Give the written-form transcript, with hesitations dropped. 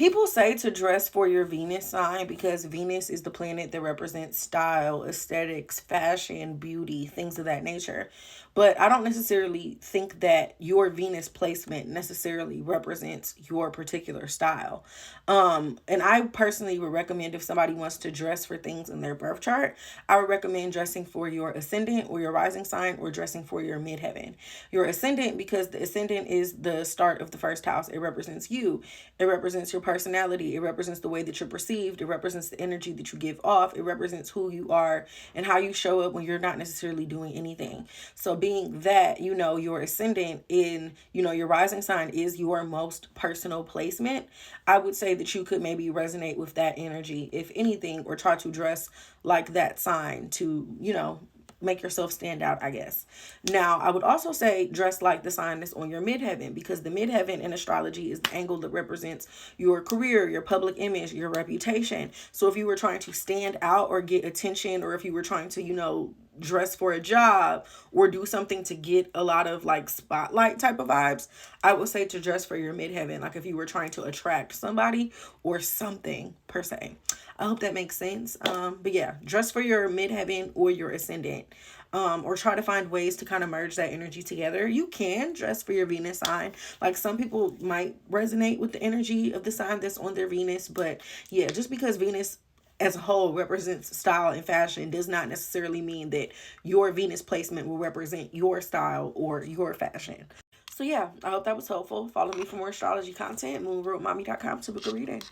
People say to dress for your Venus sign because Venus is the planet that represents style, aesthetics, fashion, beauty, things of that nature. But I don't necessarily think that your Venus placement necessarily represents your particular style. And I personally would recommend, if somebody wants to dress for things in their birth chart, I would recommend dressing for your ascendant or your rising sign, or dressing for your midheaven. Your ascendant, because the ascendant is the start of the first house. It represents you. It represents your personality. It represents the way that you're perceived. It represents the energy that you give off. It represents who you are and how you show up when you're not necessarily doing anything. So being that, your ascendant in, your rising sign is your most personal placement, I would say that you could maybe resonate with that energy, if anything, or try to dress like that sign to, make yourself stand out, I guess. Now, I would also say dress like the sign that's on your midheaven, because the midheaven in astrology is the angle that represents your career, your public image, your reputation. So if you were trying to stand out or get attention, or if you were trying to, dress for a job or do something to get a lot of like spotlight type of vibes, I would say to dress for your midheaven, like if you were trying to attract somebody or something per se. I hope that makes sense. But yeah, dress for your midheaven or your ascendant. Or try to find ways to kind of merge that energy together. You can dress for your Venus sign. Like, some people might resonate with the energy of the sign that's on their Venus, but yeah, just because Venus as a whole represents style and fashion does not necessarily mean that your Venus placement will represent your style or your fashion. So yeah, I hope that was helpful. Follow me for more astrology content. moonroadmommy.com to book a reading.